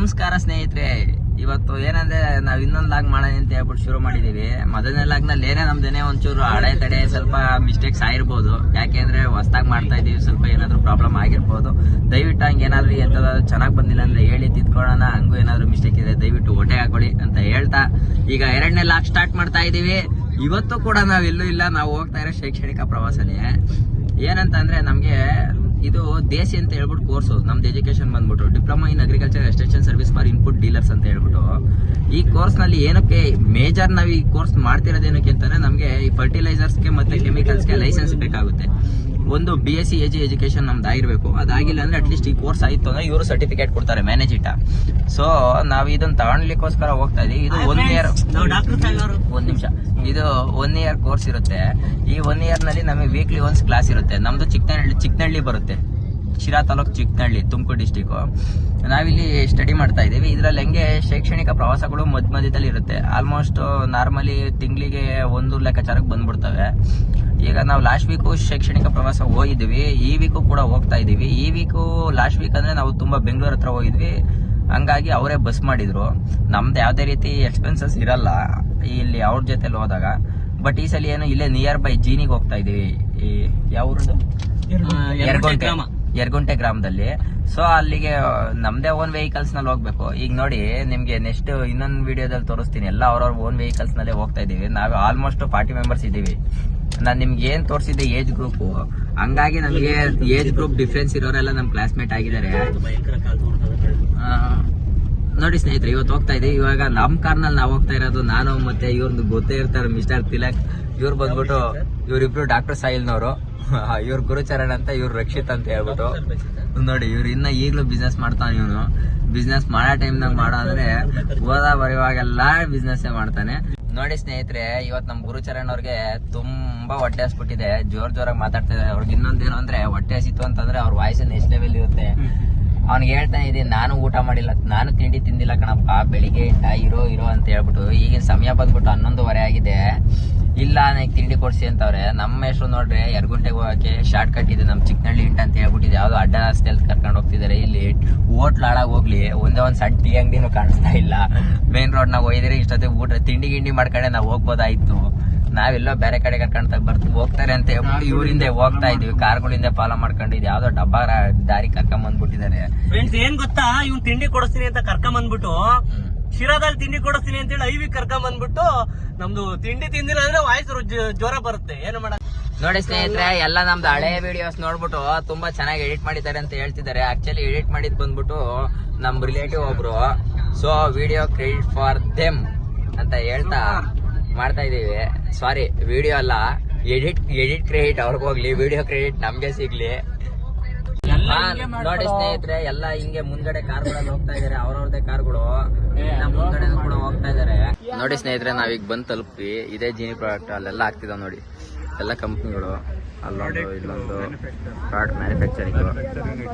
ನಮಸ್ಕಾರ ಸ್ನೇಹಿತರೆ. ಇವತ್ತು ಏನಂದ್ರೆ ನಾವ್ ಇನ್ನೊಂದ್ ಲಾಗ್ ಮಾಡೋಣ ಅಂತ ಹೇಳ್ಬಿಟ್ಟು ಶುರು ಮಾಡಿದೀವಿ. ಮೊದಲನೇ ಲಾಗ್ ನಲ್ಲಿ ಏನೇ ನಮ್ದೇನೆ ಒಂಚೂರು ಅಡೆ ಸ್ವಲ್ಪ ಮಿಸ್ಟೇಕ್ಸ್ ಆಗಿರ್ಬೋದು. ಯಾಕೆಂದ್ರೆ ಹೊಸದಾಗಿ ಮಾಡ್ತಾ ಇದೀವಿ, ಸ್ವಲ್ಪ ಏನಾದ್ರು ಪ್ರಾಬ್ಲಮ್ ಆಗಿರ್ಬೋದು. ದಯವಿಟ್ಟು ಹಂಗೆ ಏನಾದ್ರು ಎಂತದಾದ್ರು ಚೆನ್ನಾಗಿ ಬಂದಿಲ್ಲ ಅಂದ್ರೆ ಹೇಳಿ ತಿದ್ಕೊಳ್ಳೋಣ. ಹಂಗೂ ಏನಾದ್ರು ಮಿಸ್ಟೇಕ್ ಇದೆ ದಯವಿಟ್ಟು ಹೊಟ್ಟೆ ಹಾಕೊಳ್ಳಿ ಅಂತ ಹೇಳ್ತಾ ಈಗ ಎರಡನೇ ಲಾಗ್ ಸ್ಟಾರ್ಟ್ ಮಾಡ್ತಾ ಇದೀವಿ. ಇವತ್ತು ಕೂಡ ನಾವ್ ಎಲ್ಲೂ ಇಲ್ಲ, ನಾವು ಹೋಗ್ತಾ ಇರೋ ಶೈಕ್ಷಣಿಕ ಪ್ರವಾಸನೇ. ಏನಂತ ಅಂದ್ರೆ ನಮ್ಗೆ ಇದು ದೇಸಿ ಅಂತ ಹೇಳ್ಬಿಟ್ಟು ಕೋರ್ಸ್, ನಮ್ದು ಎಜುಕೇಶನ್ ಬಂದ್ಬಿಟ್ಟು diploma in agriculture extension service for input dealers ಅಂತ ಹೇಳ್ಬಿಟ್ಟು. ಈ ಕೋರ್ಸ್ ನಲ್ಲಿ ಏನಕ್ಕೆ ಮೇಜರ್ ನಾವ್ ಈ ಕೋರ್ಸ್ ಮಾಡ್ತಿರೋದು ಏನಕ್ಕೆ ಅಂತಂದ್ರೆ ನಮ್ಗೆ ಈ ಫರ್ಟಿಲೈಸರ್ಸ್ಗೆ ಮತ್ತೆ ಕೆಮಿಕಲ್ಸ್ಗೆ ಲೈಸೆನ್ಸ್ ಬೇಕಾಗುತ್ತೆ. ಒಂದು BSc ಎಜುಕೇಶನ್ ನಮ್ದು ಆಗಿರ್ಬೇಕು. ಅದಾಗಿಲ್ಲ ಅಂದ್ರೆ ಅಟ್ಲೀಸ್ಟ್ ಈ ಕೋರ್ಸ್ ಆಯ್ತು ಅಂದ್ರೆ ಇವರು ಸರ್ಟಿಫಿಕೇಟ್ ಕೊಡ್ತಾರೆ ಮ್ಯಾನೇಜಿಟ. ಸೊ ನಾವ್ ಇದನ್ನ ತಗೊಳ್ಲಿಕ್ಕೋಸ್ಕರ ಹೋಗ್ತಾ ಇದೀವಿ. ಇದು 1 ಇಯರ್, ಒಂದ್ ನಿಮಿಷ, ಇದು 1 ಇಯರ್ ಕೋರ್ಸ್ ಇರುತ್ತೆ. ಈ 1 ಇಯರ್ ನಲ್ಲಿ ನಮಗೆ ವೀಕ್ಲಿ ಒನ್ಸ್ ಕ್ಲಾಸ್ ಇರುತ್ತೆ. ನಮ್ದು ಚಿಕ್ಕನಹಳ್ಳಿ ಬರುತ್ತೆ, ಶಿರಾ ತಾಲೂಕು ಚಿಕ್ಕನಹಳ್ಳಿ, ತುಮಕೂರು ಡಿಸ್ಟಿಕ್. ನಾವಿಲ್ಲಿ ಸ್ಟಡಿ ಮಾಡ್ತಾ ಇದೀವಿ. ಇದ್ರಲ್ಲಿ ಹೆಂಗೆ ಶೈಕ್ಷಣಿಕ ಪ್ರವಾಸಗಳು ಮಧ್ಯದಲ್ಲಿ ಇರುತ್ತೆ. ಆಲ್ಮೋಸ್ಟ್ ನಾರ್ಮಲಿ ತಿಂಗಳಿಗೆ 1 ಲೆಕ್ಕಾಚಾರಕ್ಕೆ ಬಂದ್ಬಿಡ್ತವೆ. ಈಗ ನಾವು ಲಾಸ್ಟ್ ವೀಕು ಶೈಕ್ಷಣಿಕ ಪ್ರವಾಸ ಹೋಗಿದ್ವಿ, ಈ ವೀಕು ಕೂಡ ಹೋಗ್ತಾ ಇದೀವಿ. ಈ ವೀಕು ಲಾಸ್ಟ್ ವೀಕ್ ಅಂದ್ರೆ ನಾವು ತುಂಬಾ ಬೆಂಗಳೂರು ಹತ್ರ ಹೋಗಿದ್ವಿ, ಹಂಗಾಗಿ ಅವರೇ ಬಸ್ ಮಾಡಿದ್ರು. ನಮ್ದು ಯಾವ್ದೇ ರೀತಿ ಎಕ್ಸ್ಪೆನ್ಸಸ್ ಇರಲ್ಲ ಇಲ್ಲಿ ಅವ್ರ ಜೊತೆಲಿ ಹೋದಾಗ. ಬಟ್ ಈ ಸಲ ಏನು ಇಲ್ಲೇ ನಿಯರ್ ಬೈ ಜೀನಿಗೆ ಹೋಗ್ತಾ ಇದೀವಿ. ಯಾವ ಊರದು? ಯರಗುಂಟೆ ಗ್ರಾಮದಲ್ಲಿ. ಸೊ ಅಲ್ಲಿಗೆ ನಮ್ದೇ ಓನ್ ವೆಹಿಕಲ್ಸ್ ನಲ್ಲಿ ಹೋಗ್ಬೇಕು. ಈಗ ನೋಡಿ ನಿಮ್ಗೆ ನೆಕ್ಸ್ಟ್ ಇನ್ನೊಂದು ವಿಡಿಯೋದಲ್ಲಿ ತೋರಿಸ್ತೀನಿ. ಎಲ್ಲ ಅವ್ರವ್ರ ಓನ್ ವೆಹಿಕಲ್ಸ್ ನಲ್ಲೇ ಹೋಗ್ತಾ ಇದೀವಿ. ನಾವು ಆಲ್ಮೋಸ್ಟ್ 40 ಮೆಂಬರ್ಸ್ ಇದೀವಿ. ನಾನ್ ನಿಮ್ಗೆ ಏನ್ ತೋರಿಸಿದ್ದೆ ಏಜ್ ಗ್ರೂಪ್, ಹಂಗಾಗಿ ನಮ್ಗೆ ಏಜ್ ಗ್ರೂಪ್ ಡಿಫ್ರೆನ್ಸ್ ಇರೋರೆಲ್ಲ ನಮ್ ಕ್ಲಾಸ್ಮೇಟ್ ಆಗಿದ್ದಾರೆ. ನೋಡಿ ಸ್ನೇಹಿತರೆ, ಇವತ್ತು ಹೋಗ್ತಾ ಇದೀವಿ. ಇವಾಗ ನಮ್ ಕಾರ್ನಲ್ಲಿ ನಾವು ಹೋಗ್ತಾ ಇರೋದು. ನಾನು ಮತ್ತೆ ಇವ್ರದ್ದು ಗೊತ್ತೇ ಇರ್ತಾರೆ, ಮಿಸ್ಟರ್ ತಿಲಕ್. ಇವ್ರು ಬಂದ್ಬಿಟ್ಟು ಇವ್ರಿಬ್ರು ಡಾಕ್ಟರ್ ಸಾಯಿಲ್ನವರು, ಇವ್ರ ಗುರುಚರಣ್ ಅಂತ, ಇವ್ರು ರಕ್ಷಿತ್ ಅಂತ ಹೇಳ್ಬಿಟ್ಟು. ನೋಡಿ ಇವ್ರು ಇನ್ನ ಈಗ್ಲೂ ಬಿಸ್ನೆಸ್ ಮಾಡ್ತಾನೆ. ಇವನು ಬಿಸ್ನೆಸ್ ಮಾಡೋ ಟೈಮ್ನಾಗ ಮಾಡೋ ಅಂದ್ರೆ ಓದಾ ಬರೆಯುವಾಗೆಲ್ಲ ಬಿಸ್ನೆಸ್ ಮಾಡ್ತಾನೆ. ನೋಡಿ ಸ್ನೇಹಿತರೆ, ಇವತ್ ನಮ್ ಗುರುಚರಣ್ ಅವ್ರಿಗೆ ತುಂಬಾ ಹೊಟ್ಟೆ ಹಸ್ಬಿಟ್ಟಿದೆ. ಜೋರಾಗಿ ಮಾತಾಡ್ತಿದ್ದಾರೆ. ಅವ್ರಿಗೆ ಇನ್ನೊಂದೇನು ಅಂದ್ರೆ ಹೊಟ್ಟೆ ಹಸಿತು ಅಂತಂದ್ರೆ ಅವ್ರ ವಾಯ್ಸ್ ನೆಕ್ಸ್ಟ್ ಲೆವೆಲ್ ಇರುತ್ತೆ. ಅವ್ನಿಗೆ ಹೇಳ್ತಾನೆ ಇದೀನಿ, ನಾನು ಊಟ ಮಾಡಿಲ್ಲ, ನಾನು ತಿಂಡಿ ತಿಂದಿಲ್ಲ ಕಣಪ್ಪ, ಬೆಳಿಗ್ಗೆ ಇರೋ ಅಂತ ಹೇಳ್ಬಿಟ್ಟು. ಈಗಿನ ಸಮಯ ಬಂದ್ಬಿಟ್ಟು 11:30 ಆಗಿದೆ. ಇಲ್ಲ ನನಗೆ ತಿಂಡಿ ಕೊಡ್ಸಿ ಅಂತವ್ರೆ. ನಮ್ಮ ಹೆಸರು ನೋಡ್ರಿ, ಯರಗುಂಟೆಗೆ ಹೋಗಕ್ಕೆ ಶಾರ್ಟ್ ಕಟ್ ಇದೆ. ನಮ್ ಚಿಕ್ಕನಹಳ್ಳಿ ಇಂಟ ಅಂತ ಹೇಳ್ಬಿಟ್ಟಿದೆ. ಯಾವ್ದು ಅಡ್ಡ ರಸ್ತೆಯಲ್ಲಿ ಕರ್ಕೊಂಡು ಹೋಗ್ತಿದ್ದಾರೆ. ಇಲ್ಲಿ ಹೋಟ್ಲ್ ಹಾಳಾಗಿ ಹೋಗ್ಲಿ, ಒಂದೇ ಒಂದ್ ಸಣ್ಣ ಟೀ ಅಂಗಡಿನೂ ಕಾಣಿಸ್ತಾ ಇಲ್ಲ. ಮೇನ್ ರೋಡ್ ನಾವ್ ಹೋಗಿದ್ರೆ ಇಷ್ಟೊತ್ತೆ ಊಟ ತಿಂಡಿ ಗಿಂಡಿ ಮಾಡ್ಕೊಂಡೆ ನಾವ್ ಹೋಗ್ಬೋದಾಯ್ತು. ನಾವೆಲ್ಲೋ ಬೇರೆ ಕಡೆ ಕರ್ಕೊಂಡು ಹೋಗ್ತಾರೆ ಅಂತ ಹೇಳ್ಬಿಟ್ಟು ಇವರಿಂದ ಹೋಗ್ತಾ ಇದೀವಿ. ಕಾರ್ಗಳಿಂದ ಫಾಲೋ ಮಾಡ್ಕೊಂಡು ಇದು ಯಾವ್ದೋ ಡಬ್ಬ ದಾರಿ ಕರ್ಕೊಂಡ್ ಬಂದ್ಬಿಟ್ಟಿದ್ದಾರೆ. ಫ್ರೆಂಡ್ಸ್, ಏನ್ ಗೊತ್ತಾ, ಇವ್ನ್ ತಿಂಡಿ ಕೊಡಿಸ್ತೀನಿ ಅಂತ ಕರ್ಕೊಂಡ್ ಬಂದ್ಬಿಟ್ಟು ಶಿರಾದಲ್ಲಿ ತಿಂಡಿ ಕೊಡಿಸ್ತೀನಿ ಅಂತ ಹೇಳಿ ಐವಿ ಕರ್ಕೊಂಡ್ ಬಂದ್ಬಿಟ್ಟು ನಮ್ದು ತಿಂಡಿ ತಿಂದಿಲ್ಲ ಅಂದ್ರೆ ವಾಯ್ಸ್ ಜ್ವರ ಬರುತ್ತೆ. ಏನು ಮಾಡ. ನೋಡಿ ಸ್ನೇಹಿತರೆ, ಎಲ್ಲ ನಮ್ದು ಹಳೆ ವಿಡಿಯೋಸ್ ನೋಡ್ಬಿಟ್ಟು ತುಂಬಾ ಚೆನ್ನಾಗಿ ಎಡಿಟ್ ಮಾಡಿದ್ದಾರೆ ಅಂತ ಹೇಳ್ತಿದ್ದಾರೆ. ಆಕ್ಚುಲಿ ಎಡಿಟ್ ಮಾಡಿದ್ ಬಂದ್ಬಿಟ್ಟು ನಮ್ ರಿಲೇಟಿವ್ ಒಬ್ರು. So video credit for them ಅಂತ ಹೇಳ್ತಾ ಮಾಡ್ತಾ ಇದೀವಿ. ಸಾರಿ, ವಿಡಿಯೋ ಅಲ್ಲ, ಎಡಿಟ್ ಕ್ರೆಡಿಟ್ ಅವ್ರಿಗೆ ಹೋಗ್ಲಿ, ವಿಡಿಯೋ ಕ್ರೆಡಿಟ್ ನಮ್ಗೆ ಸಿಗ್ಲಿ. ನೋಡಿ ಸ್ನೇಹಿತರೆ, ಎಲ್ಲ ಹಿಂಗೆ ಮುಂದ್ಗಡೆ ಕಾರ್ಗಳಲ್ಲಿ ಹೋಗ್ತಾ ಇದಾರೆ. ಅವ್ರವ್ರದೇ ಕಾರ್ಗಳು ಮುಂದ್ಗಡೆ ಕೂಡ ಹೋಗ್ತಾ ಇದಾರೆ. ನೋಡಿ ಸ್ನೇಹಿತರೆ, ನಾವೀಗ ಬಂದ್ ತಲುಪಿ. ಇದೇ ಜೀನಿ ಪ್ರಾಡಕ್ಟ್ ಅಲ್ಲೆಲ್ಲ ಆಗ್ತಿದಾವ್ ನೋಡಿ, ಎಲ್ಲ ಕಂಪ್ನಿಗಳು. ಅಲ್ಲೊಂದು ಇಲ್ಲೊಂದು ಪ್ರಾಡಕ್ಟ್ ಮ್ಯಾನುಫ್ಯಾಕ್ಚರಿಂಗ್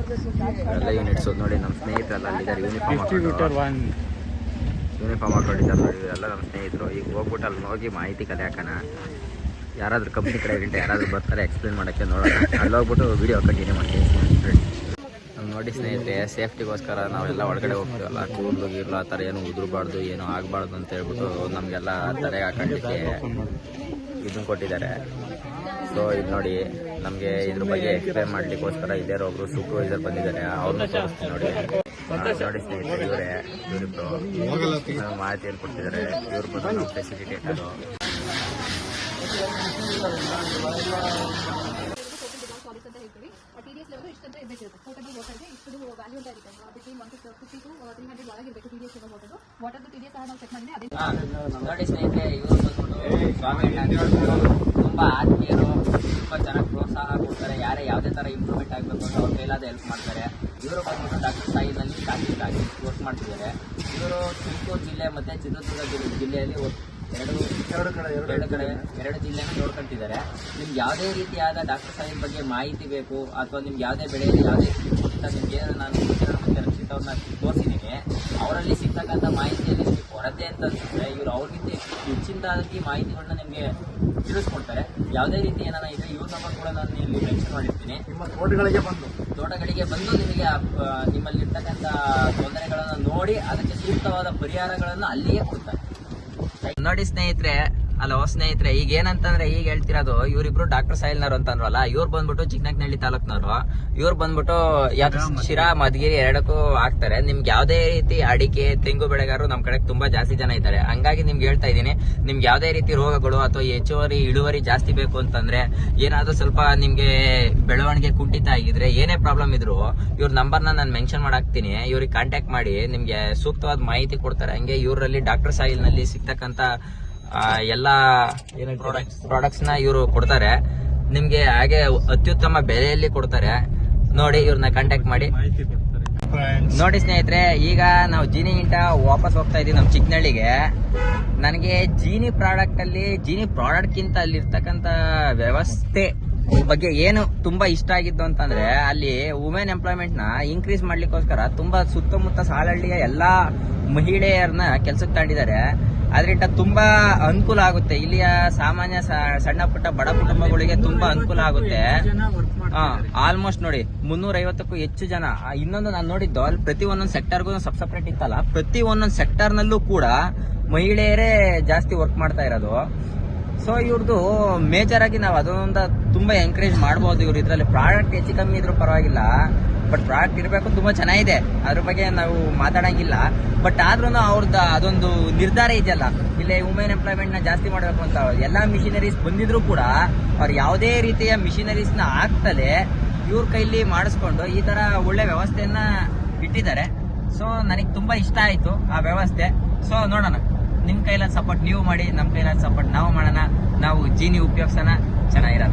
ಎಲ್ಲ ಯೂನಿಟ್ಸ್ ನೋಡಿ. ನಮ್ಮ ಸ್ನೇಹಿತರೆಲ್ಲ ಅಲ್ಲಿದ್ದಾರೆ, ಯೂನಿಫಾರ್ಮ್ ಹಾಕೊಂಡಿದ್ದಾರೆ ನೋಡಿ. ಎಲ್ಲ ನಮ್ಮ ಸ್ನೇಹಿತರು. ಈಗ ಹೋಗ್ಬಿಟ್ಟು ಅಲ್ಲಿ ಹೋಗಿ ಮಾಹಿತಿ ಕಲೆ ಹಾಕೋಣ. ಯಾರಾದ್ರೂ ಕಂಪ್ನಿ ಕಡೆ ಗಂಟೆ ಯಾರಾದ್ರೂ ಬರ್ತಾರೆ ಎಕ್ಸ್ಪ್ಲೇನ್ ಮಾಡೋಕ್ಕೆ, ನೋಡೋಣ. ಅಲ್ಲಿ ಹೋಗ್ಬಿಟ್ಟು ವಿಡಿಯೋ ಕಂಟಿನ್ಯೂ ಮಾಡ್ತೀವಿ. ನೋಡಿ ಸ್ನೇಹಿತರೆ, ಸೇಫ್ಟಿಗೋಸ್ಕರ ನಾವೆಲ್ಲ ಒಳಗಡೆ ಹೋಗ್ತೀವಲ್ಲ, ಕೂದಲು ಗೀರ್ಲು ಆ ಥರ ಏನು ಉದುರಬಾರ್ದು, ಏನು ಆಗಬಾರ್ದು ಅಂತ ಹೇಳ್ಬಿಟ್ಟು ನಮಗೆಲ್ಲ ತಲೆಗೆ ಹಾಕೊಂಡಿಕ್ಕೆ ಇದನ್ನು ಕೊಟ್ಟಿದ್ದಾರೆ. ಸೊ ಇದು ನೋಡಿ, ನಮಗೆ ಇದ್ರ ಬಗ್ಗೆ ಎಕ್ಸ್ಪ್ಲೇನ್ ಮಾಡ್ಲಿಕ್ಕೋಸ್ಕರ ಇದೇ ಒಬ್ರು ಸೂಪರ್ವೈಸರ್ ಬಂದಿದ್ದಾರೆ. ಅವ್ರನ್ನ ತೋರಿಸ್ತೀನಿ ನೋಡಿ. ನೋಡಿ ಸ್ನೇಹಿತರೆ, ಇವರಿಬ್ರು ಮಾಹಿತಿಯನ್ನು ಕೊಡ್ತಿದ್ದಾರೆ. ಇವ್ರು ಬಂದು ನಾವು ಫೆಸಿಲಿಟೇಟರು. ನೋಡಿ ಸ್ನೇಹಿತರೆ, ಇವರು ಬಂದ್ಬಿಟ್ಟು ಸ್ವಾಮಿ ತುಂಬಾ ಆತ್ಮೀಯರು, ತುಂಬಾ ಚೆನ್ನಾಗಿ ಪ್ರೋತ್ಸಾಹ ಕೊಡ್ತಾರೆ. ಯಾರೇ ಯಾವುದೇ ತರ ಇಂಪ್ರೂವ್ಮೆಂಟ್ ಆಗಬೇಕು ಅಂತ ಅವ್ರ ಕೈಲಾದ ಹೆಲ್ಪ್ ಮಾಡ್ತಾರೆ. ಇವರು ಬಂದ್ಬಿಟ್ಟು ಡಾಕ್ಟರ್ ಸಾಯಿನಲ್ಲಿ ವರ್ಕ್ ಮಾಡ್ತಿದ್ದಾರೆ. ಇವರು ತುಮಕೂರು ಜಿಲ್ಲೆ ಮತ್ತೆ ಚಿತ್ರದುರ್ಗ ಜಿಲ್ಲೆಯಲ್ಲಿ ಎರಡು ಜಿಲ್ಲೆನ ನೋಡ್ಕೊಂತಿದ್ದಾರೆ. ನಿಮ್ಗೆ ಯಾವುದೇ ರೀತಿಯಾದ ಡಾಕ್ಟರ್ ಸಾಹೇಬ್ ಬಗ್ಗೆ ಮಾಹಿತಿ ಬೇಕು ಅಥವಾ ನಿಮ್ಗೆ ಯಾವುದೇ ಬೆಳೆಯಲ್ಲಿ ಯಾವುದೇ ನಿಮ್ಗೆ ನಾನು ಅವ್ರನ್ನ ತೋರಿಸಿದ್ದೀನಿ, ಅವರಲ್ಲಿ ಸಿಗ್ತಕ್ಕಂಥ ಮಾಹಿತಿಯಲ್ಲಿ ನಿಮಗೆ ಕೊರತೆ ಅಂತ ಅನ್ಸುತ್ತೆ, ಇವ್ರು ಅವ್ರಿಗಿಂತ ಹೆಚ್ಚಿನದಾಗಿ ಮಾಹಿತಿಗಳನ್ನ ನಿಮಗೆ ತಿಳಿಸ್ಕೊಡ್ತಾರೆ. ಯಾವುದೇ ರೀತಿ ಏನಾರ ಇದ್ರೆ ಇವ್ರ ನಂಬರ್ ಕೂಡ ನಾನು ಇಲ್ಲಿ ಮೆನ್ಷನ್ ಮಾಡಿರ್ತೀನಿ. ನಿಮ್ಮ ತೋಟಗಳಿಗೆ ಬಂದು ನಿಮಗೆ ನಿಮ್ಮಲ್ಲಿ ಇರ್ತಕ್ಕಂಥ ತೊಂದರೆಗಳನ್ನು ನೋಡಿ ಅದಕ್ಕೆ ಸೂಕ್ತವಾದ ಪರಿಹಾರಗಳನ್ನು ಅಲ್ಲಿಯೇ ಕೊಡ್ತಾರೆ. ನೋಡಿ ಸ್ನೇಹಿತರೆ, ಈಗ ಏನಂತಂದ್ರೆ ಈಗ ಹೇಳ್ತಿರೋದು ಇವ್ರಿಬ್ರು ಡಾಕ್ಟರ್ ಸಾಯಿಲ್ನವ್ರು ಅಂತ ಅಂದ್ರಲ್ಲ, ಇವ್ರು ಬಂದ್ಬಿಟ್ಟು ಚಿಕ್ಕನಹಳ್ಳಿ ತಾಲೂಕ್ನವ್ರು. ಇವ್ರು ಬಂದ್ಬಿಟ್ಟು ಶಿರಾ ಮಧುಗಿರಿ ಎರಡಕ್ಕೂ ಹಾಕ್ತಾರೆ. ನಿಮ್ಗೆ ಯಾವುದೇ ರೀತಿ ಅಡಿಕೆ ತೆಂಗು ಬೆಳೆಗಾರರು ನಮ್ ಕಡೆ ತುಂಬಾ ಜಾಸ್ತಿ ಜನ ಇದ್ದಾರೆ. ಹಂಗಾಗಿ ನಿಮ್ಗೆ ಹೇಳ್ತಾ ಇದೀನಿ, ನಿಮ್ಗೆ ಯಾವುದೇ ರೀತಿ ರೋಗಗಳು ಅಥವಾ ಹೆಚ್ಚುವರಿ ಇಳುವರಿ ಜಾಸ್ತಿ ಬೇಕು ಅಂತಂದ್ರೆ, ಏನಾದ್ರೂ ಸ್ವಲ್ಪ ನಿಮ್ಗೆ ಬೆಳವಣಿಗೆ ಕುಂಠಿತ ಆಗಿದ್ರೆ, ಏನೇ ಪ್ರಾಬ್ಲಮ್ ಇದ್ರು ಇವ್ರ ನಂಬರ್ನ ನಾನು ಮೆನ್ಷನ್ ಮಾಡಾಕ್ತೀನಿ. ಇವ್ರಿಗೆ ಕಾಂಟ್ಯಾಕ್ಟ್ ಮಾಡಿ ನಿಮ್ಗೆ ಸೂಕ್ತವಾದ ಮಾಹಿತಿ ಕೊಡ್ತಾರೆ. ಹಂಗೆ ಇವರಲ್ಲಿ ಡಾಕ್ಟರ್ ಸಾಯಿಲ್ ನಲ್ಲಿ ಸಿಗ್ತಕ್ಕಂತ ಎಲ್ಲಾ ಪ್ರಾಡಕ್ಟ್ಸ್ ನ ಇವರು ಕೊಡ್ತಾರೆ ನಿಮ್ಗೆ. ಹಾಗೆ ಅತ್ಯುತ್ತಮ ಬೆಲೆಯಲ್ಲಿ ಕೊಡ್ತಾರೆ. ನೋಡಿ, ಇವ್ರನ್ನ ಕಾಂಟ್ಯಾಕ್ಟ್ ಮಾಡಿ. ನೋಡಿ ಸ್ನೇಹಿತರೆ, ಈಗ ನಾವು ಜೀನಿಗಿಂತ ವಾಪಸ್ ಹೋಗ್ತಾ ಇದೀವಿ ನಮ್ಮ ಚಿಕ್ಕನಹಳ್ಳಿಗೆ. ನನಗೆ ಜೀನಿ ಪ್ರಾಡಕ್ಟ್ ಗಿಂತ ಅಲ್ಲಿರ್ತಕ್ಕಂಥ ವ್ಯವಸ್ಥೆ ಬಗ್ಗೆ ಏನು ತುಂಬಾ ಇಷ್ಟ ಆಗಿದ್ದು ಅಂತಂದ್ರೆ, ಅಲ್ಲಿ ವುಮೆನ್ ಎಂಪ್ಲಾಯ್ಮೆಂಟ್ ನ ಇನ್ಕ್ರೀಸ್ ಮಾಡ್ಲಿಕ್ಕೋಸ್ಕರ ತುಂಬಾ ಸುತ್ತಮುತ್ತ ಸಾಲಹಳ್ಳಿಯ ಎಲ್ಲಾ ಮಹಿಳೆಯರನ್ನ ಕೆಲ್ಸಕ್ಕೆ ತಗೊಂಡಿದ್ದಾರೆ. ಅದರಿಂದ ತುಂಬಾ ಅನುಕೂಲ ಆಗುತ್ತೆ. ಇಲ್ಲಿಯ ಸಾಮಾನ್ಯ ಸಣ್ಣ ಪುಟ್ಟ ಬಡ ಕುಟುಂಬಗಳಿಗೆ ತುಂಬಾ ಅನುಕೂಲ ಆಗುತ್ತೆ. ಆಲ್ಮೋಸ್ಟ್ ನೋಡಿ 350ಕ್ಕೂ ಹೆಚ್ಚು ಜನ. ಇನ್ನೊಂದು ನಾನು ನೋಡಿದ್ದು, ಅಲ್ಲಿ ಪ್ರತಿ ಒಂದೊಂದು ಸೆಕ್ಟರ್ಗೂ ಸಪ್ರೇಟ್ ಇತ್ತಲ್ಲ, ಪ್ರತಿ ಒಂದೊಂದು ಸೆಕ್ಟರ್ ನಲ್ಲೂ ಕೂಡ ಮಹಿಳೆಯರೇ ಜಾಸ್ತಿ ವರ್ಕ್ ಮಾಡ್ತಾ ಇರೋದು. ಸೊ ಇವ್ರದ್ದು ಮೇಜರ್ ಆಗಿ ನಾವು ಅದೊಂದು ತುಂಬಾ ಎಂಕರೇಜ್ ಮಾಡಬಹುದು. ಇವ್ರು ಇದ್ರಲ್ಲಿ ಪ್ರಾಡಕ್ಟ್ ಹೆಚ್ಚು ಕಮ್ಮಿ ಇದ್ರೂ ಪರವಾಗಿಲ್ಲ, ಬಟ್ ಪ್ರಾಡಕ್ಟ್ ಇರಬೇಕು, ತುಂಬಾ ಚೆನ್ನಾಗಿದೆ, ಅದ್ರ ಬಗ್ಗೆ ನಾವು ಮಾತಾಡಂಗಿಲ್ಲ. ಬಟ್ ಆದ್ರೂ ಅವ್ರದ್ದು ಅದೊಂದು ನಿರ್ಧಾರ ಇದೆಯಲ್ಲ, ಇಲ್ಲೇ ವುಮೆನ್ ಎಂಪ್ಲಾಯ್ಮೆಂಟ್ ನ ಜಾಸ್ತಿ ಮಾಡಬೇಕು ಅಂತ. ಎಲ್ಲಾ ಮಿಷಿನರೀಸ್ ಬಂದಿದ್ರು ಕೂಡ ಅವ್ರು ಯಾವುದೇ ರೀತಿಯ ಮಿಷಿನರೀಸ್ ನ ಹಾಕ್ತಲೇ ಇವ್ರ ಕೈಲಿ ಮಾಡಿಸ್ಕೊಂಡು ಈ ತರ ಒಳ್ಳೆ ವ್ಯವಸ್ಥೆಯನ್ನ ಇಟ್ಟಿದ್ದಾರೆ. ಸೊ ನನಗೆ ತುಂಬಾ ಇಷ್ಟ ಆಯ್ತು ಆ ವ್ಯವಸ್ಥೆ. ಸೊ ನೋಡೋಣ, ನಿಮ್ ಕೈಲಾದ ಸಪೋರ್ಟ್ ನೀವು ಮಾಡಿ, ನಮ್ ಕೈಲಾದ ಸಪೋರ್ಟ್ ನಾವು ಮಾಡೋಣ. ನಾವು ಜೀನಿ ಉಪಯೋಗಿಸೋಣ, ಚೆನ್ನಾಗಿರೋಣ.